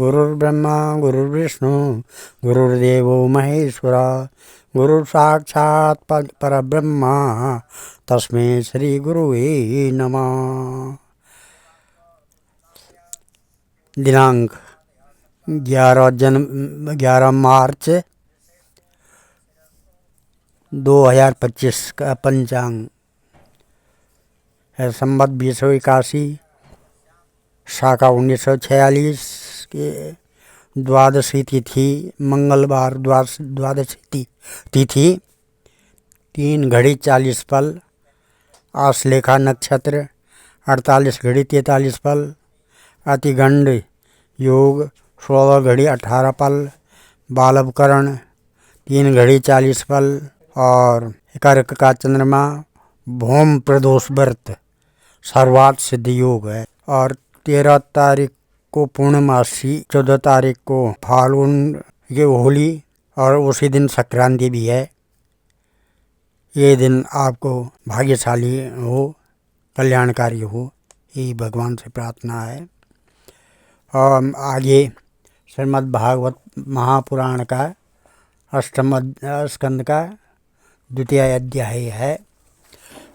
गुरुर्ब्रह्मा गुरुर्विष्णु गुरुर्देवो महेश्वरा गुरु साक्षात् परब्रह्म तस्मै श्री गुरुवे नमः। दिनांक 11 मार्च 2025 का पंचांग है। संवत 2081, शाका 1946 के द्वादशी तिथि मंगलवार, द्वादशी तिथि 3:40 पल, आश्लेषा नक्षत्र 48:43 पल, अतिगंड योग 16:18 पल, बालवकरण 3:40 पल और कर्क का चंद्रमा भौम प्रदोष व्रत सर्वार्थ सिद्ध योग है। और 13 तारीख को पूर्णमासी, 14 तारीख को फाल्गुन की होली और उसी दिन संक्रांति भी है। ये दिन आपको भाग्यशाली हो, कल्याणकारी हो, यही भगवान से प्रार्थना है। और आगे श्रीमद् भागवत महापुराण का 8वां स्कंद का 2वां अध्याय है।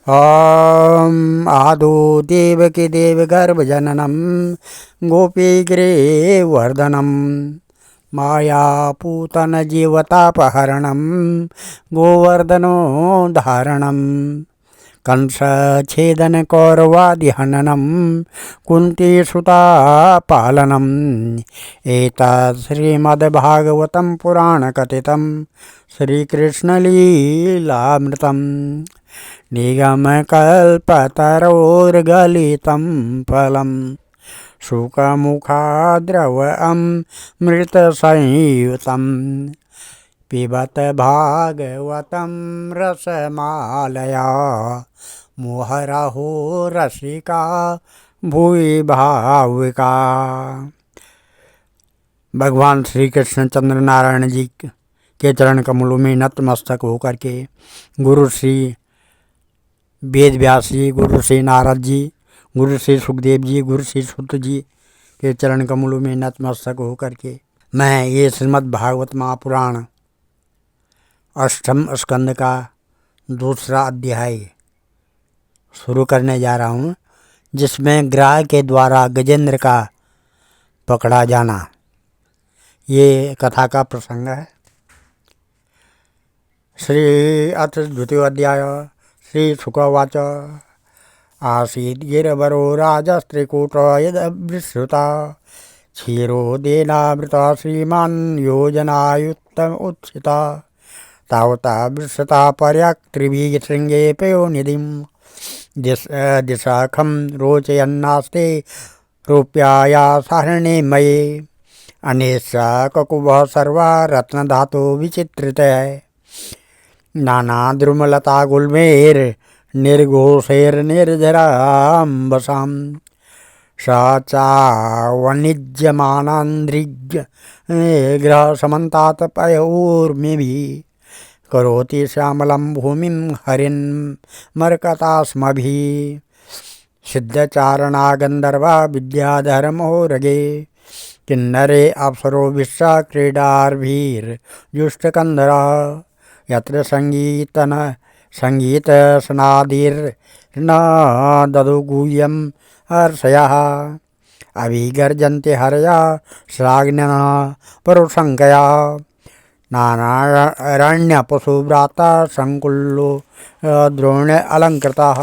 ओम आदो देवकी देवगर्भ जननम गोपीगिरे वर्धनम मायापूतन जीवतापहरणम गोवर्धनो धारणम कंस छेदन कौरवादि हननम कुंती सुता पालनम एतत् श्रीमद्भागवतं पुराण कथितं श्रीकृष्णलीलामृतं निगम कल्पतरोर्गलितं फलं शुकमुखाद्रवमृतसंयुतं पिबत भागवतं रसमालया मुहुरहो रसिका भुवि भावुका। भगवान श्री कृष्ण चंद्र नारायण जी के चरण कमलों में नतमस्तक होकर के गुरु श्री वेद व्यास जी, गुरु श्री नारद जी, गुरु श्री सुखदेव जी, गुरु श्री सुत जी के चरण कमलों में नतमस्तक होकर के मैं ये श्रीमद् भागवत महापुराण 8वें स्कंद का 2वां अध्याय शुरू करने जा रहा हूँ, जिसमें ग्राह के द्वारा गजेंद्र का पकड़ा जाना, ये कथा का प्रसंग है। श्री अथ 2वां अध्याय। श्री शुकवाच आसीत् गिरवरो राजस्त्रिकूटो यदभिश्रुता क्षीरोदेनामृता श्रीमान् योजनायुक्तम् उत्थिता तावता वृषता पर्याक्त्रिभिः शृङ्गे पयोनिधिं दिशाखं रोचयन्नास्ते रूप्याया सारणे मये अनेशा ककुभः सर्वा रत्नधातो विचित्रितः नानाद्रुमलता गुल्मेर निर्घोषैर्निर्झराम्बसां सा चावनिज्यमानान्द्रिग् ग्रहसमन्तात् पयोर्मिभिः करोति श्यामलं भूमिं हरिन्मर्कतास्मभिः सिद्धचारणा गन्धर्वा विद्याधरमहोरगे किन्नरे अप्सरो विश्वा क्रीडार्भिर्जुष्टकन्धरा यत्र संगीतसनादिर्न ददुगूह्यं हर्षयः अभिगर्जन्ते हरया श्राग्नः परुशङ्कया नानारण्यपशुभ्राता संकुल्लो द्रोण अलङ्कृतः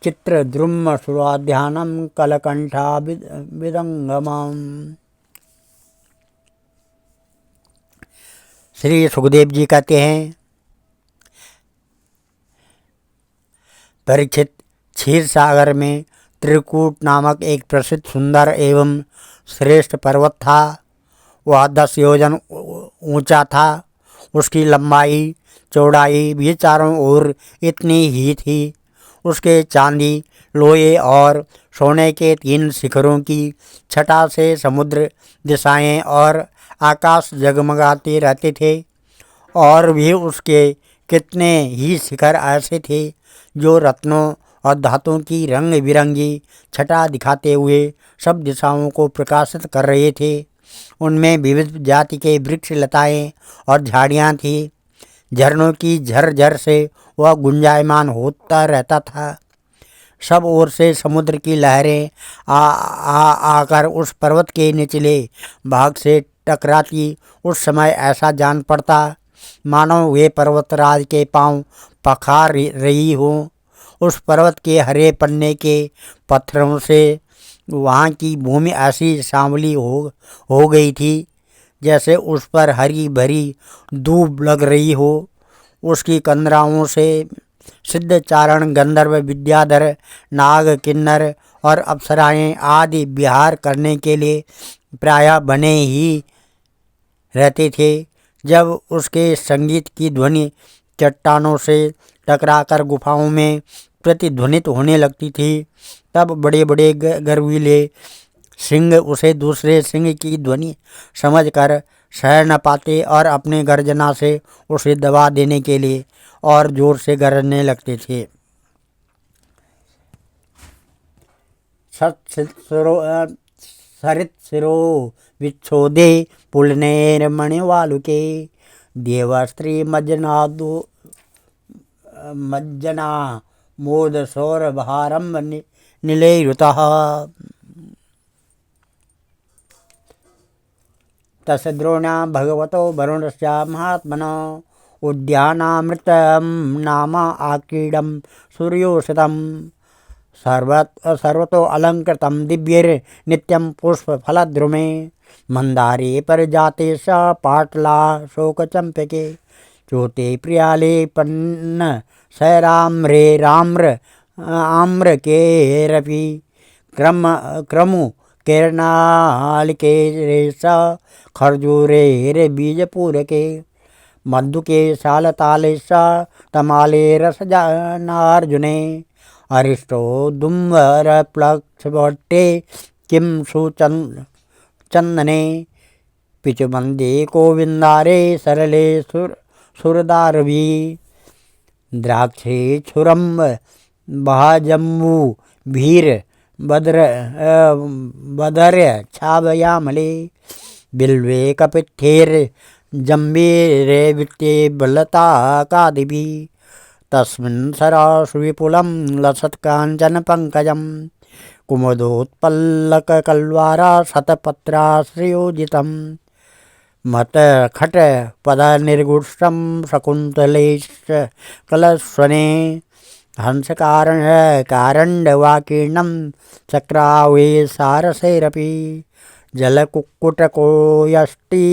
चित्रद्रुम सुराध्यानं कलकंठा विदंगमम्। श्री सुखदेव जी कहते हैं, परीक्षित, क्षीर सागर में त्रिकूट नामक एक प्रसिद्ध सुंदर एवं श्रेष्ठ पर्वत था। वह 10 योजन ऊंचा था। उसकी लंबाई चौड़ाई भी चारों ओर इतनी ही थी। उसके चांदी, लोहे और सोने के 3 शिखरों की छटा से समुद्र, दिशाएं और आकाश जगमगाते रहते थे। और भी उसके कितने ही शिखर ऐसे थे जो रत्नों और धातुओं की रंग बिरंगी छटा दिखाते हुए सब दिशाओं को प्रकाशित कर रहे थे। उनमें विविध जाति के वृक्ष, लताएं और झाड़ियां थी। झरनों की झरझर से वह गुंजायमान होता रहता था। सब ओर से समुद्र की लहरें आकर उस पर्वत के निचले भाग से टकराती। उस समय ऐसा जान पड़ता मानो वे पर्वतराज के पांव पखार रही हो। उस पर्वत के हरे पन्ने के पत्थरों से वहाँ की भूमि ऐसी सांवली हो गई थी जैसे उस पर हरी भरी दूब लग रही हो। उसकी कंदराओं से सिद्ध, चारण, गंधर्व, विद्याधर, नाग, किन्नर और अप्सराएं आदि विहार करने के लिए प्रायः बने ही रहते थे। जब उसके संगीत की ध्वनि चट्टानों से टकराकर गुफाओं में प्रतिध्वनित होने लगती थी, तब बड़े बड़े गर्वीले सिंह उसे दूसरे सिंह की ध्वनि समझकर सह न पाते और अपने गर्जना से उसे दबा देने के लिए और जोर से गरजने लगते थे। सरित सिरो विच्छोदे पुलनेर मणिवालुके देवस्त्री मज्जना मोद सौर भारम निलेरुतः तस्द्रोणा भगवतो वरुणस्य महात्मनो उद्यानामृतं नाम आकीडं सूर्योषितं सर्वतो अलंकृतं दिव्यैर्नित्यं पुष्पफलद्रुमे मंदारे परिजाते स पाटला शोकचंपके चोते प्रियाले पन्न सैराम्रे राम्र आम्र के रवि क्रमु केरनालिके रेस खर्जूरे रे बीजपूर के मधु के शालताले स तमाले रसजनार्जुने अरिष्टो दुम्बर प्लक्षवट्टे किं सुचंदने पिचुमंदे गोविंदारे सरले सुरदारवी द्राक्षे छुरम बहाजम्बू भीर बदर्य छावयामले बिल्वे कपित्थेर जम्बीरे वित्ते बलता कादिभी तस्मिन् सरासु विपुलं लसत्काञ्चन पंकजं कुमुदोत्पल्लककल्वारा शतपत्राश्रयोजितं मतखट पदनिर्गुष्टं शकुन्तलेश कलस्वने हंसकारण्डवाकीर्णं चक्रावे सारसैरपि जलकुक्कुटकोयष्टि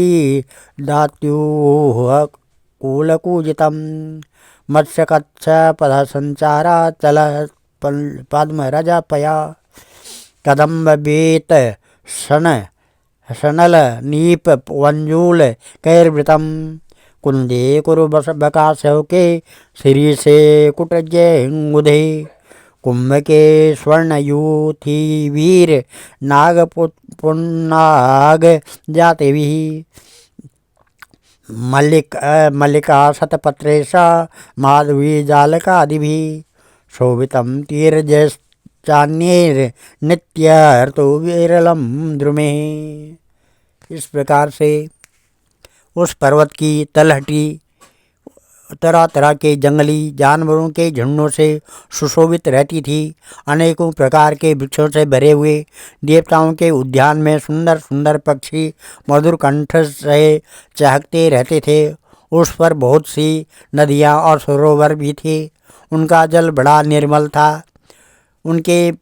दात्यूह कूलकूजितं मत्स्यकच्छ पदसंचारा चल पद्मरजपया कदम्बवेत शनल नीप वंजूल कैर्वृतं कुंदे कुरु बकाशौके श्री से कुटजंगुधे कुंभ के स्वर्णयूथी वीर नागपुन्नाग जाते भी मल्लिका शतपत्रेश माधवी जालकादिभी शोभितं तीर्यश्चान्यैर् नित्यर्तु विरलं द्रुमे। इस प्रकार से उस पर्वत की तलहटी तरह तरह के जंगली जानवरों के झुंडों से सुशोभित रहती थी। अनेकों प्रकार के वृक्षों से भरे हुए देवताओं के उद्यान में सुंदर सुंदर पक्षी मधुर कंठ से चहकते रहते थे। उस पर बहुत सी नदियाँ और सरोवर भी थे। उनका जल बड़ा निर्मल था। उनके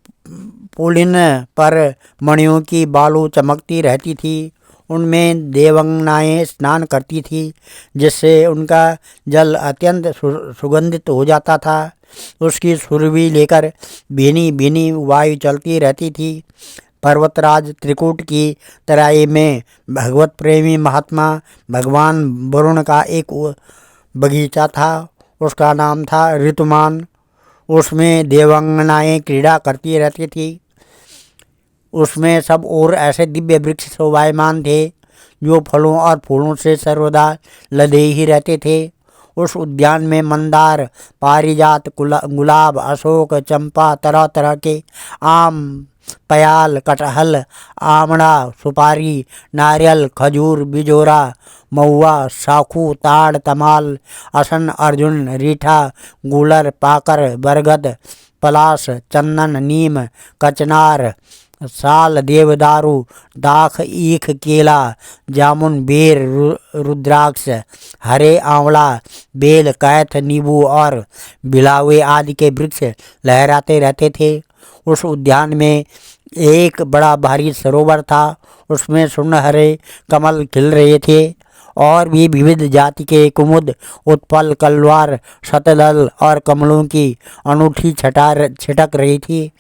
पुलिन पर मणियों की बालू चमकती रहती थी। उनमें देवंगनाएँ स्नान करती थी, जिससे उनका जल अत्यंत सुगंधित हो जाता था। उसकी सुरभि लेकर भीनी भीनी वायु चलती रहती थी। पर्वतराज त्रिकूट की तराई में भगवत प्रेमी महात्मा भगवान वरुण का एक बगीचा था। उसका नाम था ऋतुमान। उसमें देवांगनाएँ क्रीड़ा करती रहती थी। उसमें सब और ऐसे दिव्य वृक्ष शोभायमान थे जो फलों और फूलों से सर्वदा लदे ही रहते थे। उस उद्यान में मंदार, पारिजात, गुलाब, अशोक, चंपा, तरह तरह के आम, पयाल, कटहल, आमड़ा, सुपारी, नारियल, खजूर, बिजोरा, महुआ, साखू, ताड़, तमाल, असन, अर्जुन, रीठा, गूलर, पाकर, बरगद, पलाश, चंदन, नीम, कचनार, साल, देवदारू, दाख, ईख, केला, जामुन, बेर, रुद्राक्ष, हरे, आंवला, बेल, कैथ, नींबू और बिलावे आदि के वृक्ष लहराते रहते थे। उस उद्यान में एक बड़ा भारी सरोवर था। उसमें सुनहरे कमल खिल रहे थे और भी विविध जाति के कुमुद, उत्पल, कलवार, शतदल और कमलों की अनूठी छटार छिटक रही थी।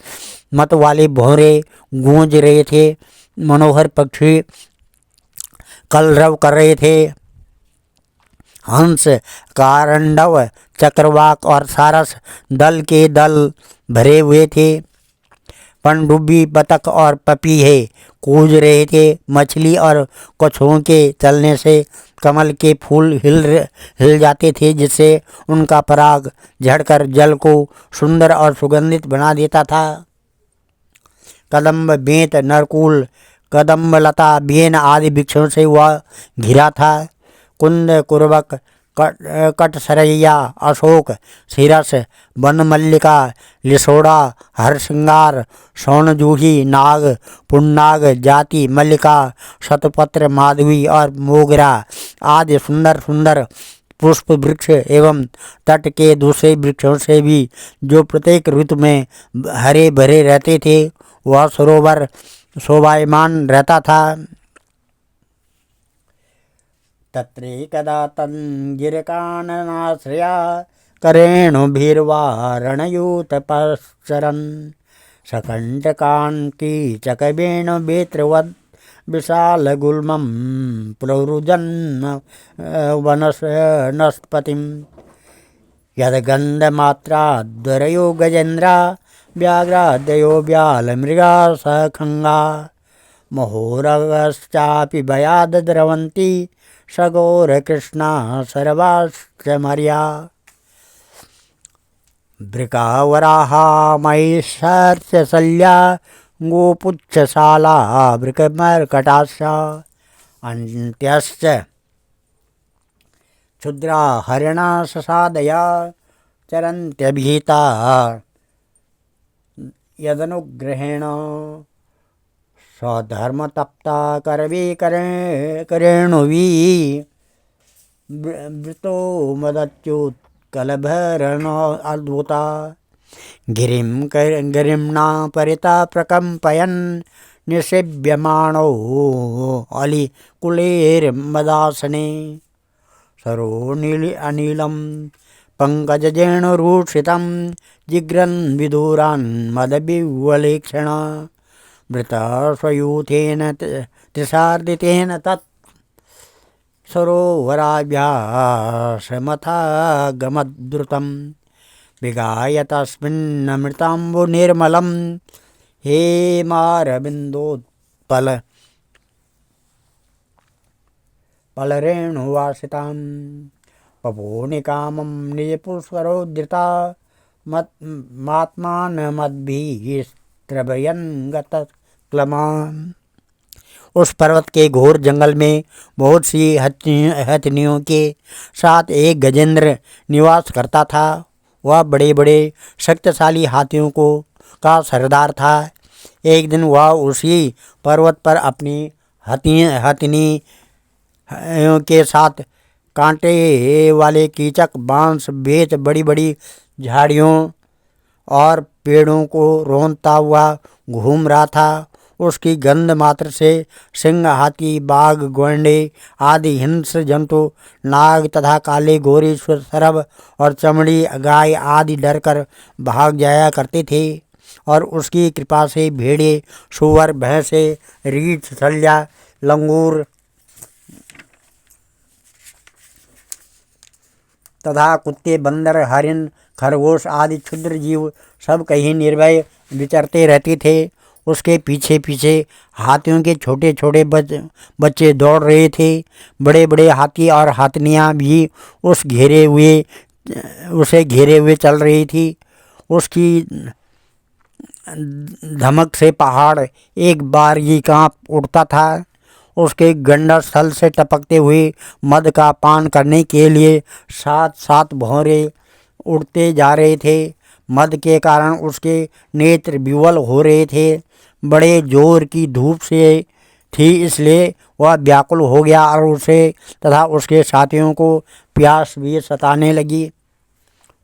मत वाले भौरे गूंज रहे थे। मनोहर पक्षी कलरव कर रहे थे। हंस, कारंडव, चक्रवाक और सारस दल के दल भरे हुए थे। पनडुब्बी, बतख और पपीहे कूद रहे थे। मछली और कछुओं के चलने से कमल के फूल हिल जाते थे, जिससे उनका पराग झड़कर जल को सुंदर और सुगंधित बना देता था। कदम्ब, बेंत, नरकुल, कदम्बलता, बेन आदि वृक्षों से वह घिरा था। कुंद, कुरबक, कटसरैया, अशोक, सिरस, बनमल्लिका, लिसोड़ा, हरसिंगार, स्वर्णजूही, नाग, पुन्नाग, जाति, मल्लिका, शतपत्र, माधवी और मोगरा आदि सुंदर सुंदर पुष्प वृक्ष एवं तट के दूसरे वृक्षों से भी, जो प्रत्येक ऋतु में हरे भरे रहते थे, वह सरोवर शोभायमान रहता था। तत्रेकदा तन्गिरिकाननाश्रया करेणुभिर्वारणयूतपश्चरन् सकण्टकान् कीचकवेणुवेत्रवद् विशालगुल्मं प्रवृजन् वनस्पतिं यद्गन्धमात्राद्वरयो गजेन्द्रा व्याघ्रादयो व्यालमृगा सखङ्गा महोरगश्चापि भयाद् द्रवन्ति सगोरकृष्णा सर्वाश्च मर्या वृकावराहा महिषर्षशल्या गोपुच्छशाला वृकमर्कटाक्षा अन्त्यश्च क्षुद्रा हरिणा ससादया चरन्त्यभिहिता यदनुग्रहेण स्वधर्मतप्ता करवे करेणुवी वृतो मदच्युत्कलभरण अद्भुता गिरिम्ना परिता प्रकम्पयन् निषेव्यमाणो अलिकुलेर्मदासने सरोनीलं पंकजजेणुरूषितं जिघ्रन् विदूरान् मदविह्वलेक्षण मृतस्वयूथेन त्रिशार्दितेन तत् सरोवराभ्यासमथागमद्रुतं विगाय तस्मिन्नमृताम्बुनिर्मलं हेमारविन्दोत्पलरेणुवासितां पपोनिकामं निजपुष्करोद्धृता मात्मानमद्भिस्त्रभयन् गतक्लमाम्। उस पर्वत के घोर जंगल में बहुत सी हथनियों के साथ एक गजेंद्र निवास करता था। वह बड़े बड़े शक्तिशाली हाथियों का सरदार था। एक दिन वह उसी पर्वत पर अपनी हथिनी के साथ कांटे वाले कीचक, बांस, बेत, बड़ी बड़ी झाड़ियों और पेड़ों को रोंदता हुआ घूम रहा था। उसकी गंध मात्र से सिंह, हाथी, बाघ, गौंडे आदि हिंस्र जंतु, नाग तथा काले गोरे सरब और चमड़ी गाय आदि डरकर भाग जाया करते थे। और उसकी कृपा से भेड़े, सूअर, भैंसे, रीछ, छलिया, लंगूर तथा कुत्ते, बंदर, हरिण, खरगोश आदि क्षुद्र जीव सब कहीं निर्भय विचरते रहते थे। उसके पीछे पीछे हाथियों के छोटे छोटे बच्चे दौड़ रहे थे। बड़े बड़े हाथी और हाथनियाँ भी उसे घेरे हुए चल रही थी। उसकी धमक से पहाड़ एक बार ही कांप उठता था। उसके गंडर स्थल से टपकते हुए मद का पान करने के लिए सात सात भौरे उड़ते जा रहे थे। मद के कारण उसके नेत्र विवल हो रहे थे। बड़े जोर की धूप से थी, इसलिए वह व्याकुल हो गया और उसे तथा उसके साथियों को प्यास भी सताने लगी।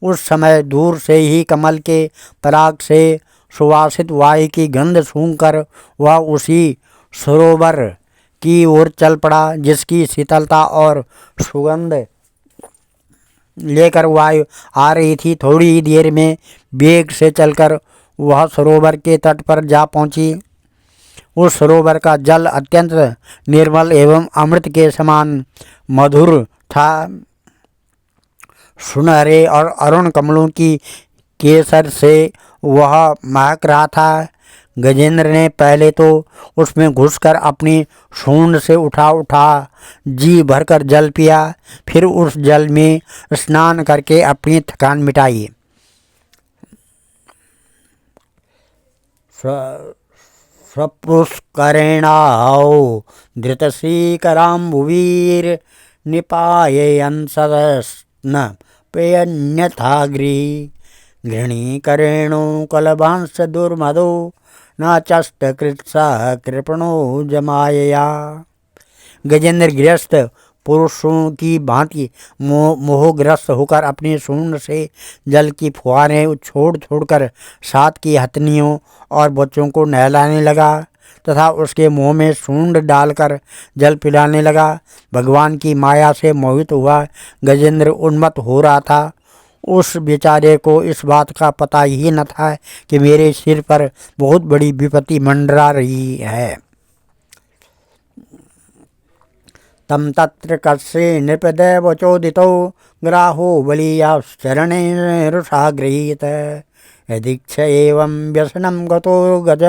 उस समय दूर से ही कमल के पराग से सुवासित वायु की गंध सूंघकर वह उसी सरोवर की ओर चल पड़ा, जिसकी शीतलता और सुगंध लेकर वायु आ रही थी। थोड़ी ही देर में वेग से चलकर वह सरोवर के तट पर जा पहुंची। उस सरोवर का जल अत्यंत निर्मल एवं अमृत के समान मधुर था। सुनहरे और अरुण कमलों की केसर से वह महक रहा था। गजेंद्र ने पहले तो उसमें घुसकर अपनी सूंड से उठा जी भरकर जल पिया। फिर उस जल में स्नान करके अपनी थकान मिटाई। स्वपुष्करेणाओ धृतशीकराम्बुवीर निपाययन् सदस्न पेयन्यथाग्री घृणीकरेणो कलभांस दुर्मदो न चष्टकृत्सा कृपणो जमायया। गजेंद्र गृहस्थ पुरुषों की भांति मोहग्रस्त होकर अपनी सूंड से जल की फुहारें छोड़ छोड़कर साथ की हथनियों और बच्चों को नहलाने लगा तथा उसके मुंह में सूंड डालकर जल पिलाने लगा। भगवान की माया से मोहित हुआ गजेंद्र उन्मत्त हो रहा था। उस बेचारे को इस बात का पता ही न था कि मेरे सिर पर बहुत बड़ी विपत्ति मंडरा रही है। तम तत्र कस्य नृपदैवचोदितो ग्राहो बलीयाश्चरणे रुषा गृहीत यदीक्ष एवं व्यसनं गतो गज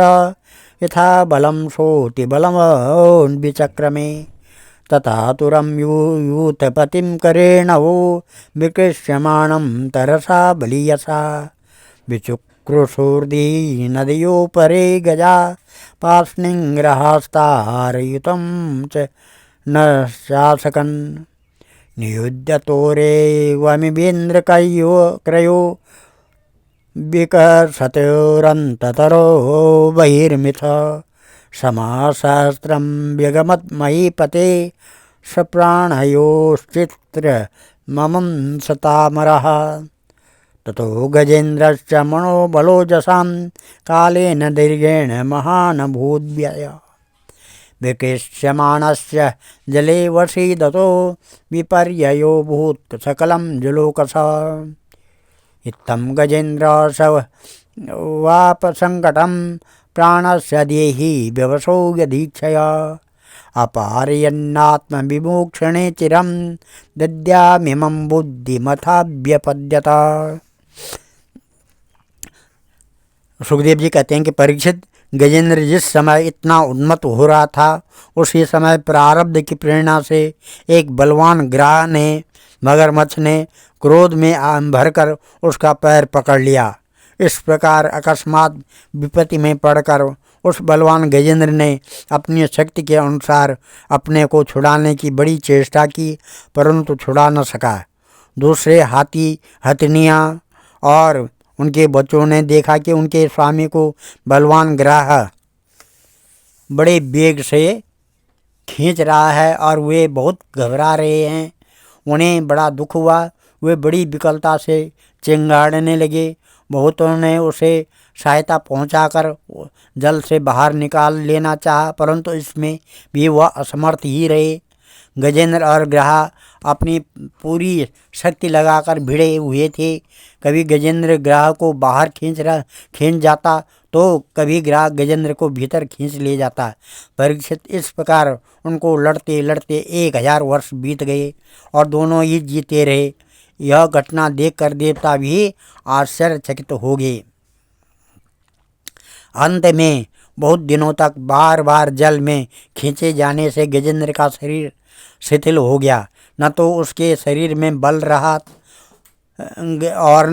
यथा बलं सोति बलं विचक्रमे तथा तुरं यूथपतिं करेण वो विकृष्यमाणं तरसा बलीयसा विचुक्रुशूर्दी नदियो परे गजा पार्ष्णिग्रहास्तारयुतं च न शासकन् नियुध्य तोरे वमिवेन्द्रक्रयो विकसतोरन्ततरो बहिर्मिथ समासहस्रं व्यगमत् महीपते सप्राणयोश्चित्र ममं सतामरः ततो गजेन्द्रश्च मनोबलोजसां कालेन दीर्घेण महानभूद्व्यय विकृष्यमाणस्य जले वशीदतो विपर्ययो भूत् सकलं जुलोकसा इत्थं गजेन्द्र वापसङ्कटं प्राणस्य देहि व्यवसो यदीक्षया अपारयन्नात्मविमोक्षणे चिरं दद्यामिमं बुद्धिमथाभ्यपद्यत। सुखदेव जी कहते हैं कि परीक्षित, गजेंद्र जिस समय इतना उन्मत्त हो रहा था उसी समय प्रारब्ध की प्रेरणा से एक बलवान ग्राह ने मगरमच्छ ने क्रोध में भरकर उसका पैर पकड़ लिया। इस प्रकार अकस्मात विपत्ति में पड़कर उस बलवान गजेंद्र ने अपनी शक्ति के अनुसार अपने को छुड़ाने की बड़ी चेष्टा की, परंतु छुड़ा न सका। दूसरे हाथी हथनियाँ और उनके बच्चों ने देखा कि उनके स्वामी को बलवान ग्राह बड़े वेग से खींच रहा है और वे बहुत घबरा रहे हैं। उन्हें बड़ा दुख हुआ। वे बड़ी विकलता से चिंगाड़ने लगे। बहुतों ने उसे सहायता पहुंचाकर जल से बाहर निकाल लेना चाहा, परंतु इसमें भी वह असमर्थ ही रहे। गजेंद्र और ग्राह अपनी पूरी शक्ति लगाकर भिड़े हुए थे। कभी गजेंद्र ग्राह को बाहर खींच जाता तो कभी ग्राह गजेंद्र को भीतर खींच ले जाता। परीक्षित, इस प्रकार उनको लड़ते लड़ते 1000 वर्ष बीत गए और दोनों ही जीते रहे। यह घटना देखकर देवता भी आश्चर्यचकित हो गए। अंत में बहुत दिनों तक बार बार जल में खींचे जाने से गजेंद्र का शरीर शिथिल हो गया। न तो उसके शरीर में बल रहा और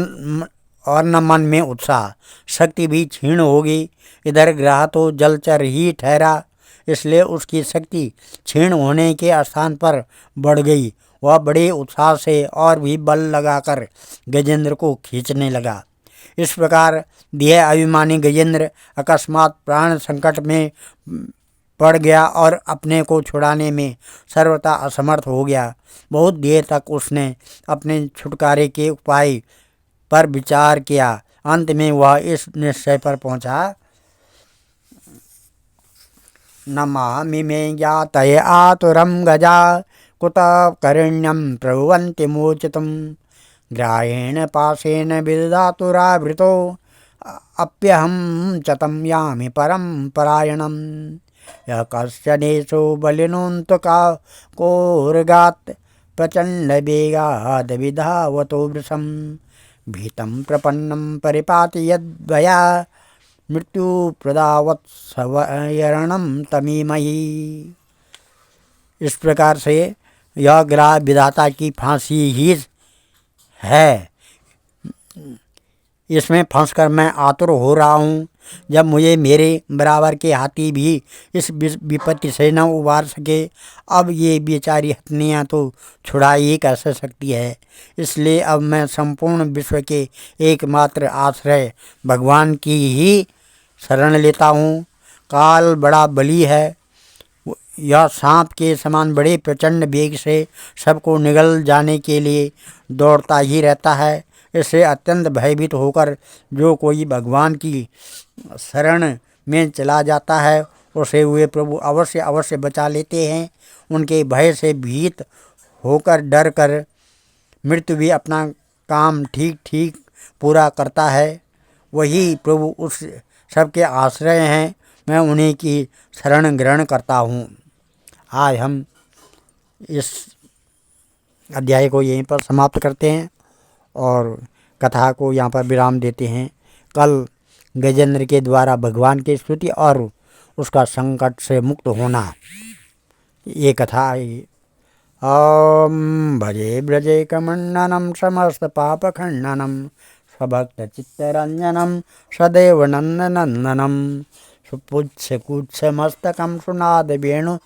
न मन में उत्साह, शक्ति भी क्षीण हो गई। इधर ग्रह तो जलचर ही ठहरा, इसलिए उसकी शक्ति क्षीण होने के स्थान पर बढ़ गई। वह बड़े उत्साह से और भी बल लगाकर गजेंद्र को खींचने लगा। इस प्रकार देह अभिमानी गजेंद्र अकस्मात प्राण संकट में पड़ गया और अपने को छुड़ाने में सर्वथा असमर्थ हो गया। बहुत देर तक उसने अपने छुटकारे के उपाय पर विचार किया। अंत में वह इस निश्चय पर पहुंचा, नमामि मे ज्ञातये आतुरं गजा कुत करिण्यं प्रभुवन्ति मूर्छितुं ग्राहेण पाशेन विदधातुरावृतो अप्यहं च तं यामि परं परायणं यः कश्चनेषु बलिनोऽन्तका कोर्गात् प्रचण्डवेगाद् विधावतो वृषं भीतं प्रपन्नं परिपाति यद्वया मृत्युप्रदावत्सवयरणं तमीमहि। इस प्रकार से यह ग्रह विधाता की फांसी ही है। इसमें फंसकर मैं आतुर हो रहा हूँ। जब मुझे मेरे बराबर के हाथी भी इस विपत्ति से न उबार सके, अब ये बेचारी हथनियाँ तो छुड़ा ही कैसे सकती है। इसलिए अब मैं संपूर्ण विश्व के एकमात्र आश्रय भगवान की ही शरण लेता हूँ। काल बड़ा बली है, यह सांप के समान बड़े प्रचंड वेग से सबको निगल जाने के लिए दौड़ता ही रहता है। इससे अत्यंत भयभीत होकर जो कोई भगवान की शरण में चला जाता है, उसे वे प्रभु अवश्य अवश्य बचा लेते हैं। उनके भय से भीत होकर डर कर मृत्यु भी अपना काम ठीक ठीक पूरा करता है। वही प्रभु उस सबके आश्रय हैं। मैं उन्हीं की शरण ग्रहण करता हूँ। आज हम इस अध्याय को यहीं पर समाप्त करते हैं और कथा को यहाँ पर विराम देते हैं। कल गजेंद्र के द्वारा भगवान की स्तुति और उसका संकट से मुक्त होना, ये कथा आई। ओम भजे ब्रजे कमंडनम समस्त पाप खंडनम स्वभक्त चित्तरंजनम सदैव नंदनंदनम सुपुच्छ कुच्छ मस्तकम सुनाद वेणु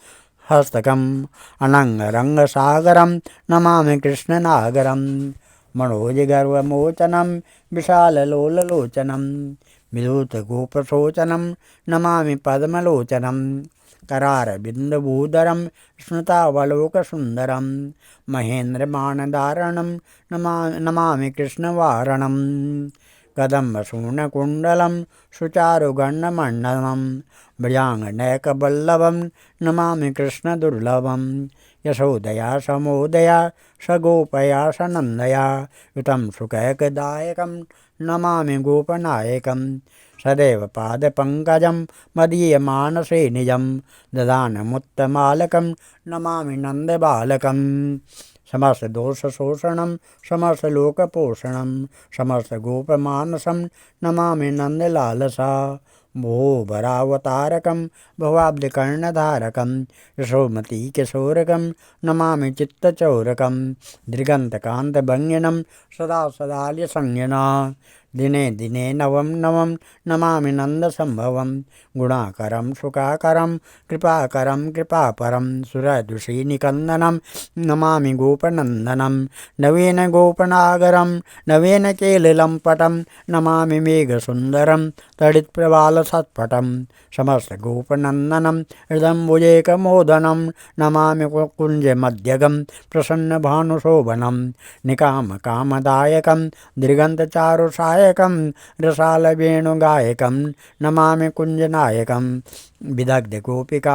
हस्तकम अनंग रंग सागरम नमामि कृष्ण नागरम मनोज गर्वमोचनम विशाल लोललोचनम विधूत गोपशोचनम नमामि पद्मलोचनम करार बिंदुभूधरम स्मृतावलोक सुंदरम महेंद्र मानधारणम नमामि कृष्णवारणम कदम्ब सूर्णकुंडलम सुचारुगण्डमण्डलम भुजांगनैकबल्लभम नमामि कृष्ण दुर्लभम यशोदया समोदया सगोपया सनंदया युतं सुखैकदायकं नमामि गोपनायकं सदैव पादपङ्कजं मदीयमानसे निजं ददानमुत्तमालकं नमामि नन्दबालकं समस्त दोषशोषणं समस्त लोकपोषणं समस्त गोपमानसं नमामि नन्दलालसा भोभरावतारकं भवाब्धिकर्णधारकं यशोमती किशोरकं नमामि चित्तचौरकं दृगन्तकान्तभङ्गिनं सदा सदाल्यसंज्ञना दिने दिने नवं नवं नमामि नन्दसम्भवं गुणाकरं सुखाकरं कृपाकरं कृपापरं सुरदुषीनिकन्दनं नमामि गोपनन्दनं नवीन गोपनागरं नवीन केलिलम्पटं नमामि मेघसुन्दरं तडित्प्रवालसत्पटं समस्त गोपनन्दनं हृदम्बुजेकमोदनं नमामि कुञ्जमध्यगं प्रसन्नभानुशोभनं निकामकामदायकं दृगन्तचारुसायकं रसालवेणुगायकं नमामि कुञ्जनायकं विदग्ध गोपिका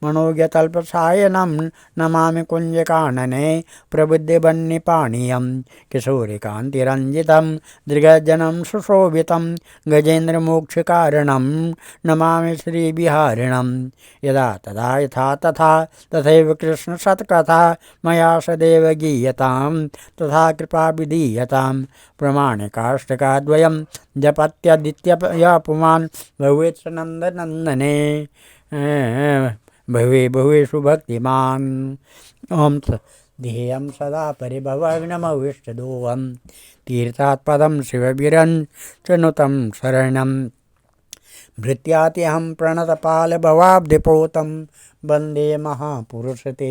मनोज्ञतल्पसायनं नमामि कुञ्जकानने प्रबुद्धिवन्निपाणीयं किशोरिकान्तिरञ्जितं दृगजनं सुशोभितं गजेन्द्रमोक्षकारणं नमामि श्रीविहारिणं यदा तदा यथा तथा तथैव कृष्णसत्कथा मया सदैव गीयतां तथा कृपा विधीयतां प्रमाणिकाष्टकाद्वयं जपत्यदित्यया पुमान् भवेत् नन्दनन्दने भवे भवेषु भक्तिमान् ओम ध्येयं सदा परिभवग्नमविष्टदोहं तीर्थात्पदं शिवभिरञ्चनुतं शरणं भृत्यात्यहं प्रणतपालभवाब्धिपोतं वन्दे महापुरुषते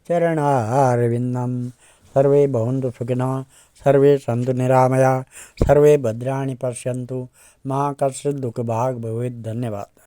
चरणारविन्दं सर्वे भवन्तु सुखिनः सर्वे सन्तु निरामया सर्वे भद्राणि पश्यन्तु मा कश्चित् दुःखभाग् भवेत्। धन्यवाद।